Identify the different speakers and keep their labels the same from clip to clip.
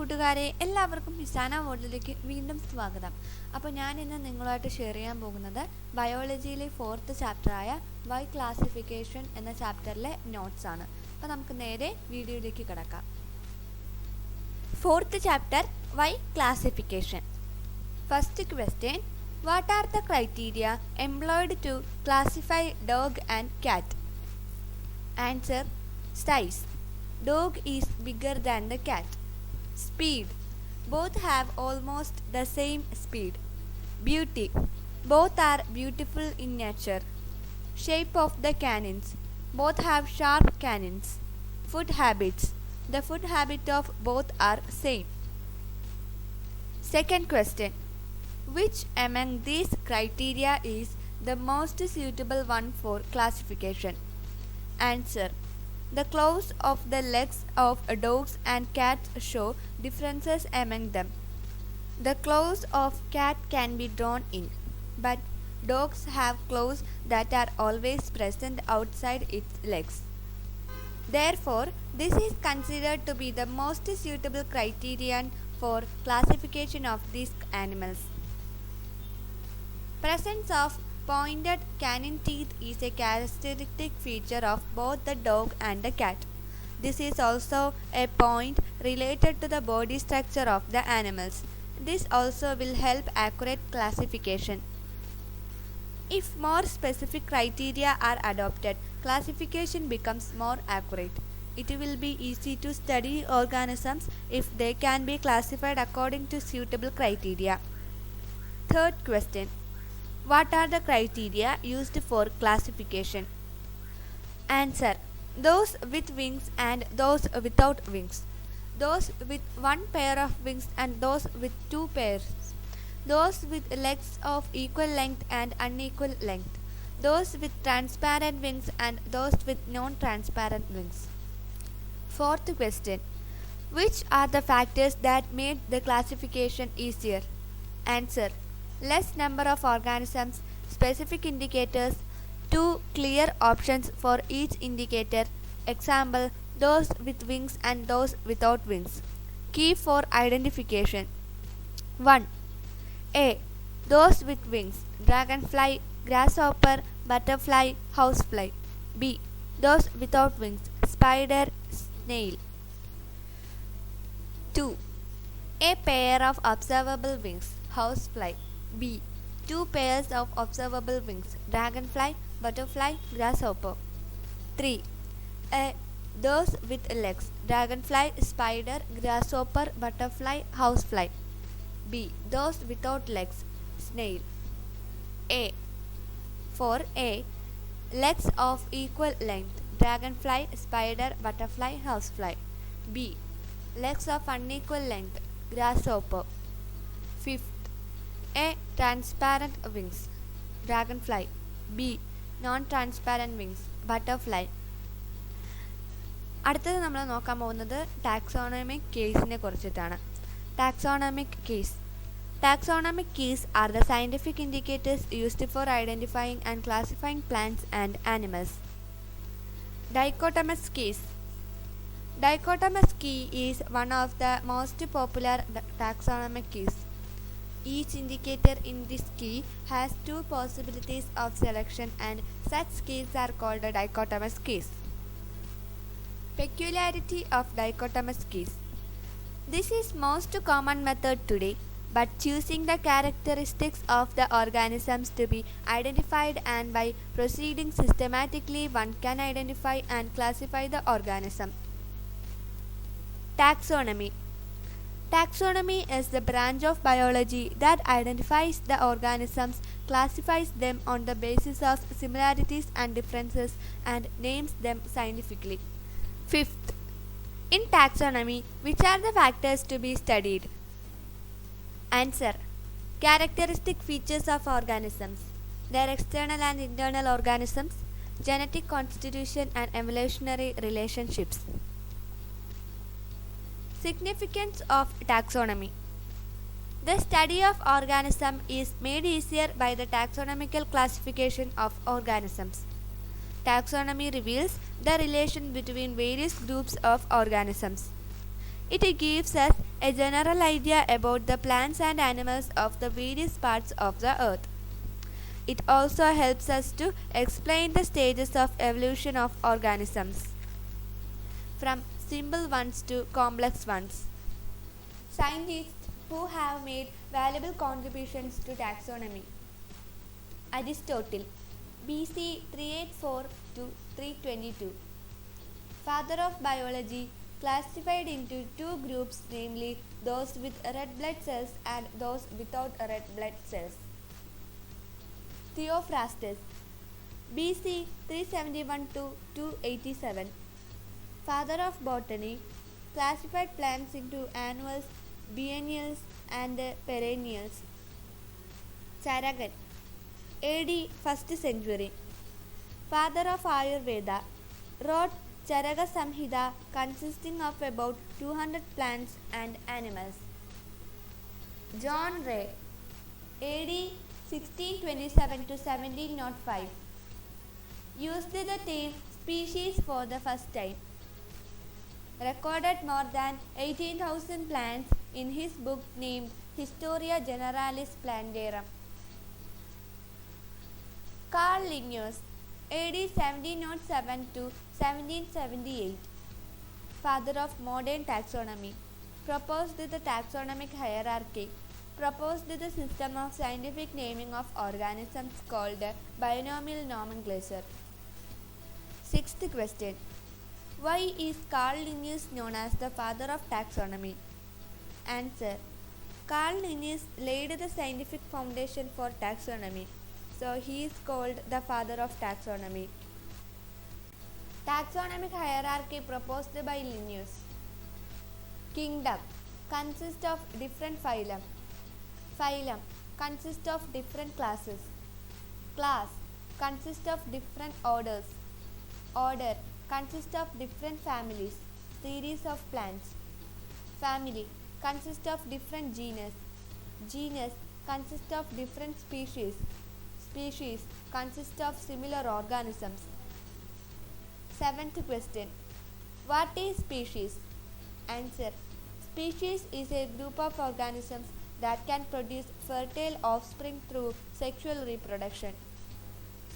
Speaker 1: കൂട്ടുകാരെ, എല്ലാവർക്കും ഹിസാന വേൾഡിലേക്ക് വീണ്ടും സ്വാഗതം. അപ്പോൾ ഞാൻ ഇന്ന് നിങ്ങളുമായിട്ട് ഷെയർ ചെയ്യാൻ പോകുന്നത് ബയോളജിയിലെ 4th ചാപ്റ്ററായ വൈ ക്ലാസിഫിക്കേഷൻ എന്ന ചാപ്റ്ററിലെ നോട്ട്സ് ആണ്. അപ്പോൾ നമുക്ക് നേരെ വീഡിയോയിലേക്ക് കിടക്കാം. 4th chapter why classification. First question, what are the criteria employed to classify dog and cat? Answer, size. Dog is bigger than the cat. Speed. Both have almost the same speed. Beauty. Both are beautiful in nature. Shape of the canines. Both have sharp canines. Food habits. The food habit of both are same. Second question. Which among these criteria is the most suitable one for classification? Answer. The claws of the legs of dogs and cats show differences among them. The claws of cat can be drawn in, but dogs have claws that are always present outside its legs. Therefore, this is considered to be the most suitable criterion for classification of these animals. Presence of pointed canine teeth is a characteristic feature of both the dog and the cat. This is also a point related to the body structure of the animals. This also will help accurate classification. If more specific criteria are adopted, classification becomes more accurate. It will be easy to study organisms if they can be classified according to suitable criteria. Third question. What are the criteria used for classification? Answer. Those with wings and those without wings. Those with one pair of wings and those with two pairs. Those with legs of equal length and unequal length. Those with transparent wings and those with non-transparent wings. Fourth question. Which are the factors that made the classification easier? Answer. Less number of organisms, specific indicators, 2 clear options for each indicator. Example, those with wings and those without wings. Key for identification. 1. A. Those with wings, dragonfly, grasshopper, butterfly, housefly. B. Those without wings, spider, snail. 2. A pair of observable wings, housefly. B. 2 pairs of observable wings, dragonfly, butterfly, grasshopper. 3. A. Those with legs, dragonfly, spider, grasshopper, butterfly, housefly. B. Those without legs, snail. A. For A. Legs of equal length, dragonfly, spider, butterfly, housefly. B. Legs of unequal length, grasshopper. 5th. A. Transparent wings, dragonfly. B. Non-transparent wings, butterfly. അടുത്തത് നമ്മൾ നോക്കാൻ പോകുന്നത് taxonomic കേസിനെ കുറിച്ചിട്ടാണ്. Taxonomic case. Taxonomic keys are the scientific indicators used for identifying and classifying plants and animals. Dichotomous keys. Dichotomous key is one of the most popular taxonomic keys. Each indicator in this key has 2 possibilities of selection and such keys are called dichotomous keys. Peculiarity of dichotomous keys. This is most common method today, but choosing the characteristics of the organisms to be identified and by proceeding systematically one can identify and classify the organism. Taxonomy. Taxonomy is the branch of biology that identifies the organisms, classifies them on the basis of similarities and differences, and names them scientifically. 5th. In taxonomy, which are the factors to be studied? Answer. Characteristic features of organisms, their external and internal organisms, genetic constitution and evolutionary relationships. Significance of taxonomy. The study of organism is made easier by the taxonomical classification of organisms. Taxonomy reveals the relation between various groups of organisms. It gives us a general idea about the plants and animals of the various parts of the earth. It also helps us to explain the stages of evolution of organisms, from simple ones to complex ones. Scientists who have made valuable contributions to taxonomy. Aristotle, BC 384 to 322. Father of biology, classified into two groups, namely those with red blood cells and those without red blood cells. Theophrastus, BC 371 to 287. Father of botany, classified plants into annuals, biennials and perennials. Charagan, AD 1st century. Father of Ayurveda, wrote Charaka Samhita consisting of about 200 plants and animals. John Ray, AD 1627 to 1705, used the term species for the first time. Recorded more than 18,000 plants in his book named Historia Generalis Plantarum. Carl Linus, AD 1707 to 1778, father of modern taxonomy, proposed the taxonomic hierarchy, proposed the system of scientific naming of organisms called binomial nomenclature. Sixth question. Why is Carl Linus known as the father of taxonomy? Answer. Carl Linus laid the scientific foundation for taxonomy, so he is called the father of taxonomy. Taxonomic hierarchy proposed by Linus. Kingdom consists of different phylum. Phylum consists of different classes. Class consists of different orders. Order consists of different families, series of plants. Family consists of different genus. Genus consists of different species. Species consists of similar organisms. Seventh question. What is species? Answer. Species is a group of organisms that can produce fertile offspring through sexual reproduction.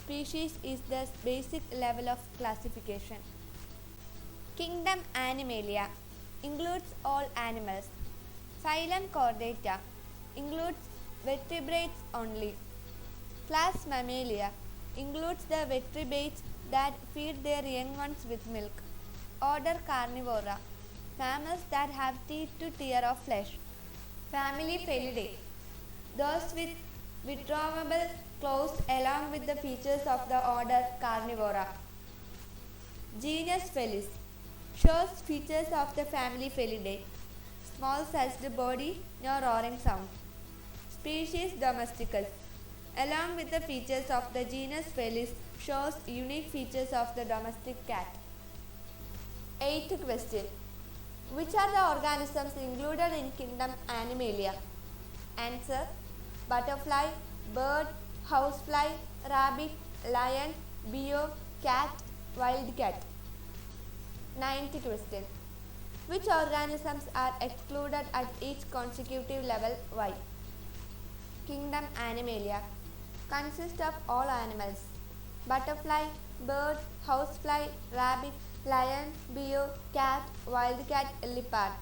Speaker 1: Species is the basic level of classification. Kingdom Animalia includes all animals. Phylum Chordata includes vertebrates only. Class Mammalia includes the vertebrates that feed their young ones with milk. Order Carnivora, mammals that have teeth to tear off flesh. Family Felidae, those with withdrawable claws along with the features of the order Carnivora. Genus Felis shows features of the family Felidae: small sized body, no roaring sound. Species Domesticus, along with the features of the genus Felis, shows unique features of the domestic cat. Eighth question. Which are the organisms included in kingdom Animalia? Answer. Butterfly, bird, housefly, rabbit, lion, bear, cat, wildcat. Ninth question. Which organisms are excluded at each consecutive level? Why? Kingdom Animalia consists of all animals. Butterfly, bird, housefly, rabbit, lion, bear, cat, wildcat, leopard.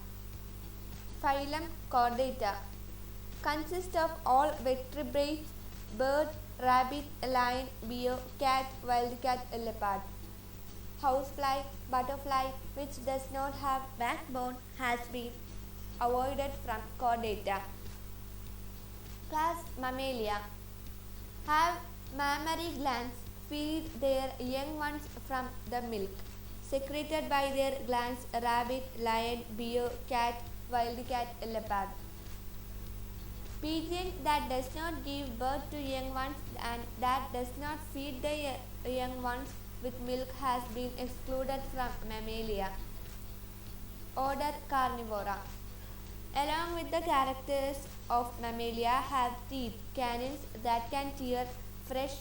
Speaker 1: Phylum Chordata consists of all vertebrates: bird, rabbit, lion, bear, cat, wildcat, leopard. Housefly, butterfly, which does not have backbone, has been avoided from Chordata. Class Mammalia have mammary glands, feed their young ones from the milk secreted by their glands. Rabbit, lion, bear, cat, wildcat, leopard. Pigeon that does not give birth to young ones and that does not feed the young ones with milk has been excluded from Mammalia. Order Carnivora. Along with the characters of Mammalia have teeth, canines that can tear flesh,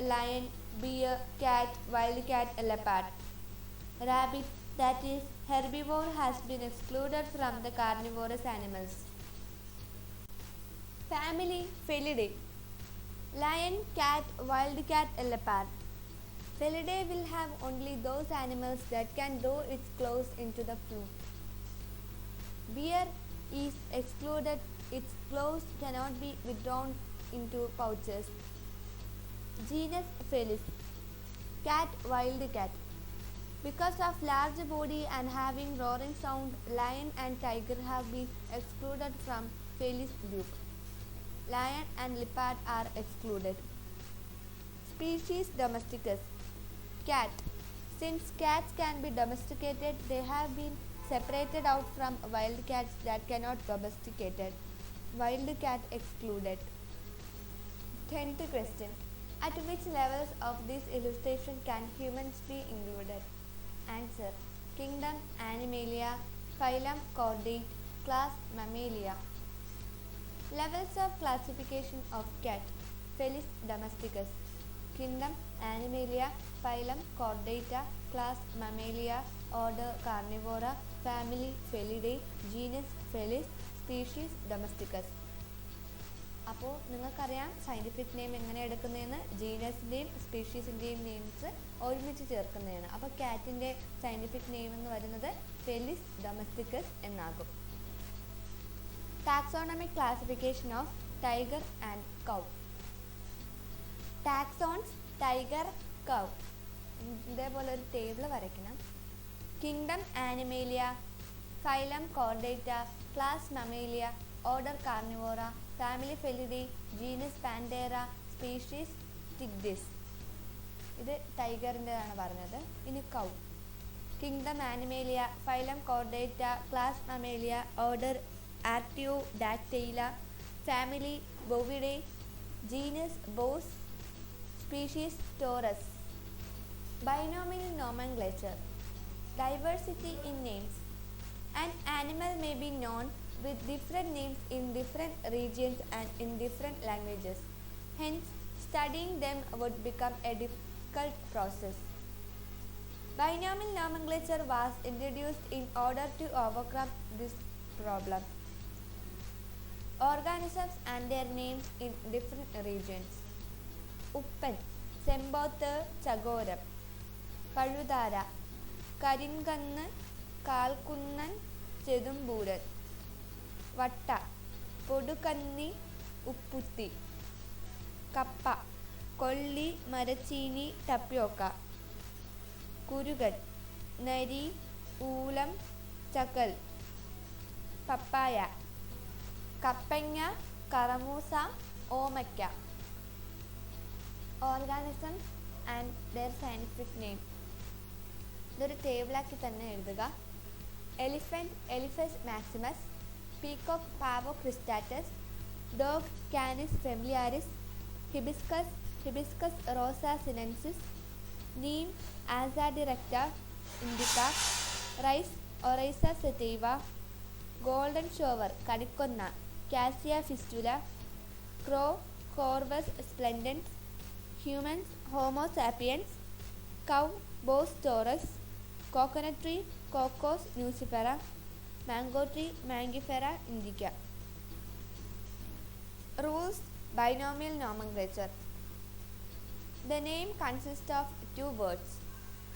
Speaker 1: lion, bear, cat, wildcat, leopard. Rabbit, that is, herbivore has been excluded from the carnivorous animals. Family Felidae: lion, cat, wildcat, leopard. Felidae will have only those animals that can draw its claws into the flute. Bear is excluded, its claws cannot be withdrawn into pouches. Genus Felis: cat, wildcat. Because of large body and having roaring sound, lion and tiger have been excluded from Felis group. Lion and leopard are excluded. Species Domesticus: cat. Since cats can be domesticated, they have been separated out from wild cats that cannot be domesticated. Wild cat excluded. 10th question. At which levels of this illustration can humans be included? Answer: Kingdom Animalia, Phylum Chordate, Class Mammalia. Levels of classification of cat: Felis Domesticus, Kingdom Animalia, Phylum Chordata, Class Mammalia, Order Carnivora, Family Felidae, Genus Felis, Species Domesticus. അപ്പോൾ നിങ്ങൾക്കറിയാം scientific name എങ്ങനെ എടുക്കുന്നതെന്ന്. ജീനസിൻ്റെയും സ്പീഷീസിൻ്റെയും names ഒരുമിച്ച് ചേർക്കുന്നതാണ്. അപ്പോൾ കാറ്റിൻ്റെ scientific name എന്ന് വരുന്നത് Felis domesticus എന്നാകും. Taxonomic classification of tiger and cow. Taxons tiger cow. ഇതേപോലെ ഒരു ടേബിൾ വരയ്ക്കണം. Kingdom Animalia, phylum Chordata, class Mammalia, order Carnivora, family Felidae, genus Panthera, species tigris. ഇത് ടൈഗറിൻ്റെതാണ് പറഞ്ഞത്. ഇനി cow. Kingdom Animalia, phylum Chordata, class Mammalia, order Artiodactyla, family Bovidae, genus Bos, species taurus. Binomial nomenclature. Diversity in names. An animal may be known with different names in different regions and in different languages. Hence, studying them would become a difficult process. Binomial nomenclature was introduced in order to overcome this problem. Organisms and their names in different regions. Uppan, Semboth, Chagoram. പഴുതാര, കരിങ്കന്ന്, കാൽക്കുന്നൻ, ചെതുമ്പൂരൻ. വട്ട, പൊടുകന്നി, ഉപ്പുത്തി. കപ്പ, കൊള്ളി, മരച്ചീനി, ടപ്യോക്ക. കുരുകൻ, നരി, ഊലം, ചകൽ. പപ്പായ, കപ്പങ്ങ, കറമൂസ, ഓമയ്ക്ക. Organisms and their scientific name. ഇതൊരു ടേബിളാക്കി തന്നെ എഴുതുക. Elephant, Elephas maximus. Peacock, Pavo cristatus. Dog, Canis familiaris. Hibiscus, Hibiscus rosa sinensis. Neem, Azadirachta indica. Rice, Oryza sativa. Golden shower, കണിക്കൊന്ന, Cassia fistula. Crow, Corvus splendens. Humans, Homo sapiens. Cow, Bos taurus. Coconut tree, Cocos nucifera. Mango tree, Mangifera indica. Rules: binomial nomenclature. The name consists of two words.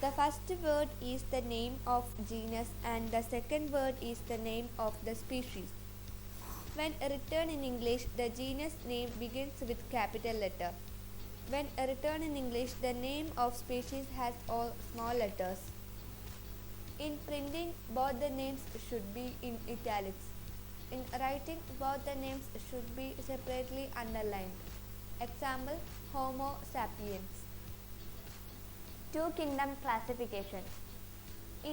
Speaker 1: The first word is the name of genus and the second word is the name of the species. When written in English, the genus name begins with capital letter. When written in English, the name of species has all small letters. In printing, both the names should be in italics. In writing, both the names should be separately underlined. Example: Homo sapiens. Two kingdom classification.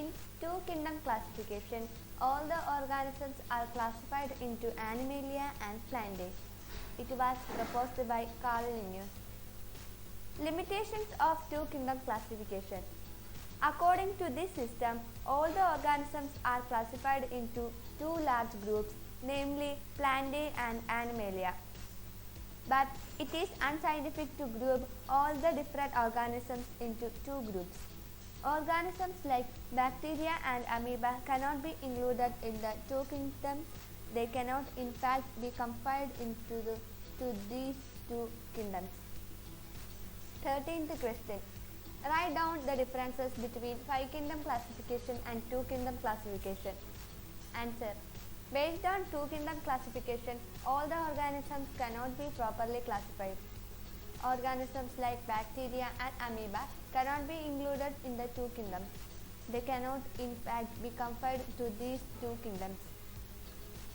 Speaker 1: In two kingdom classification, all the organisms are classified into Animalia and Plantae. It was proposed by Linus. Limitations of two kingdom classification. According to this system, all the organisms are classified into two large groups, namely Plantae and Animalia. But it is unscientific to group all the different organisms into two groups. Organisms like bacteria and amoeba cannot be included in the two kingdoms. They cannot in fact be confined to these two kingdoms. 13th question. Write down the differences between 5-kingdom classification and 2-kingdom classification. Answer. Based on 2-kingdom classification, all the organisms cannot be properly classified. Organisms like bacteria and amoeba cannot be included in the two kingdoms. They cannot in fact be confined to these two kingdoms.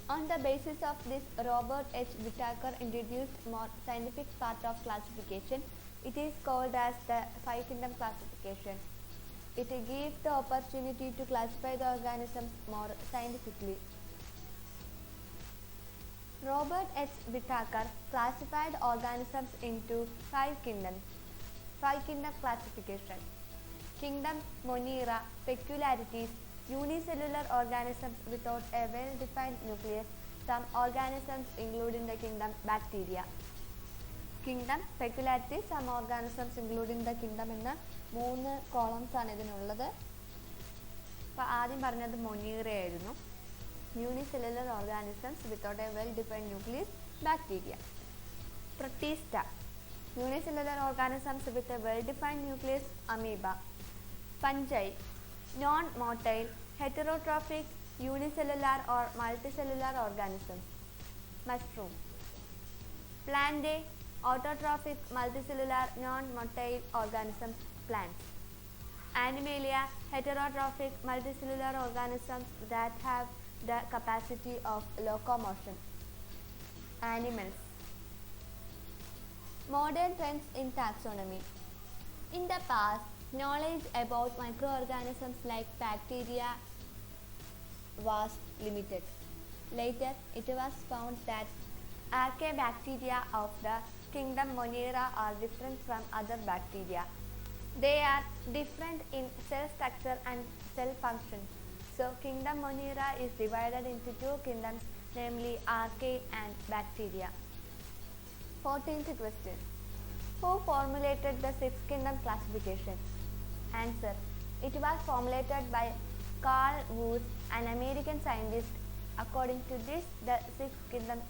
Speaker 1: On the basis of this, Robert H. Whittaker introduced more scientific part of classification. It is called as the 5-kingdom classification. It gives the opportunity to classify the organisms more scientifically. Robert H. Whittaker classified organisms into 5 kingdoms. 5-kingdom classification. Kingdom Monera, peculiarities, unicellular organisms without a well-defined nucleus, some organisms including the kingdom bacteria. Kingdom, peculiarities, some organisms including the kingdom എന്ന 3 columns ആണ് ഇതിനുള്ളത്. അപ്പോൾ ആദ്യം പറഞ്ഞത് Monera ആയിരുന്നു. Unicellular organisms without a well-defined nucleus, bacteria. Protista, unicellular organisms with a well-defined nucleus, amoeba. Fungi, non-motile, heterotrophic, unicellular or multicellular organisms. Mushroom. Plantae, autotrophic, multicellular, non-motile organisms, plants. Animalia, heterotrophic, multicellular organisms that have the capacity of locomotion. Animals. Modern trends in taxonomy. In the past, knowledge about microorganisms like bacteria was limited. Later, it was found that archaebacteria of the kingdom Monera are different from other bacteria. They are different in cell structure and cell function. So, kingdom Monera is divided into 2 kingdoms, namely archaea and bacteria. 14th question. Who formulated the 6th kingdom classification? Answer. It was formulated by Carl Wood, an American scientist. According to this, the 6 kingdoms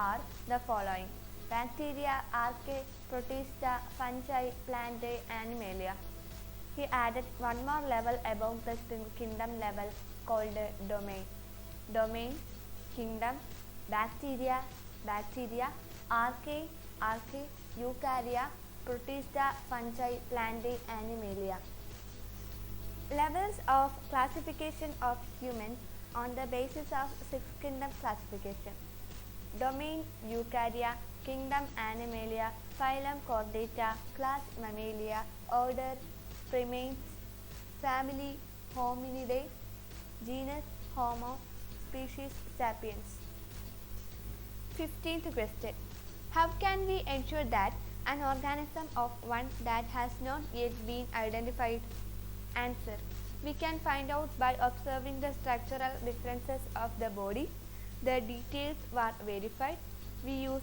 Speaker 1: are the following: bacteria, archaea, protista, fungi, plantae, animalia. He added one more level above the kingdom level called domain. Domain, kingdom, bacteria, archaea, eukarya, protista, fungi, plantae, animalia. Levels of classification of humans on the basis of 6th kingdom classification. Domain, eukarya, kingdom, animalia, phylum, chordata, class, mammalia, order, primates, family, hominidae, genus, Homo, species, sapiens. 15th question. How can we ensure that an organism of one that has not yet been identified? Answer. We can find out by observing the structural differences of the body. The details were verified. We use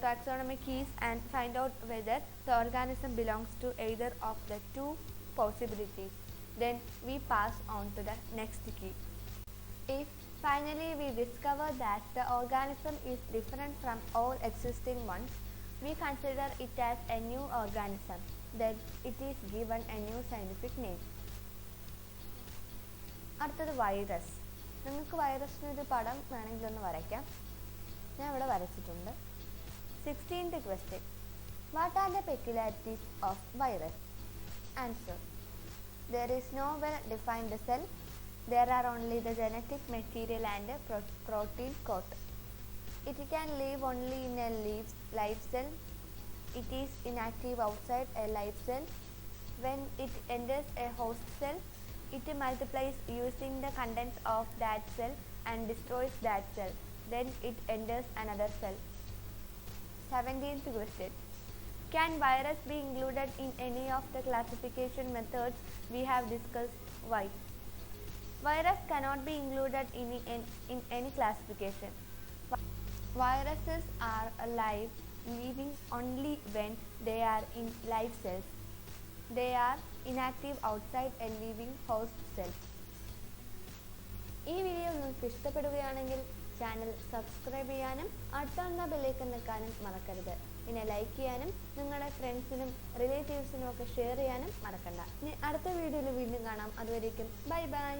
Speaker 1: taxonomy keys and find out whether the organism belongs to either of the 2 possibilities. Then we pass on to the next key. If finally we discover that the organism is different from all existing ones, we consider it as a new organism. Then it is given a new scientific name. അടുത്തത് virus. നിങ്ങൾക്ക് വൈറസിനൊരു പടം വേണമെങ്കിൽ ഒന്ന് വരയ്ക്കാം. ഞാൻ ഇവിടെ വരച്ചിട്ടുണ്ട്. 16th question. What are the peculiarities of virus? Answer. There is no well-defined cell. There are only the genetic material and a protein coat. It can live only in a live cell. It is inactive outside a live cell. When it enters a host cell, it multiplies using the contents of that cell and destroys that cell. Then it enters another cell. 17th question. Can virus be included in any of the classification methods we have discussed? Why? Virus cannot be included in any classification. Viruses are alive, living only when they are in live cells. They are inactive outside a living host cell. ഈ video നിങ്ങൾക്ക് ഇഷ്ടപ്പെടുകയാണെങ്കിൽ channel subscribe ചെയ്യാനും അടുത്തുള്ള bell icon നിൽക്കാനും മറക്കരുത്. പിന്നെ like ചെയ്യാനും നിങ്ങളുടെ ഫ്രണ്ട്സിനും റിലേറ്റീവ്സിനും ഒക്കെ ഷെയർ ചെയ്യാനും മറക്കണ്ട. ഇനി അടുത്ത വീഡിയോയിൽ വീണ്ടും കാണാം. അതുവരേക്കും ബൈ ബൈ.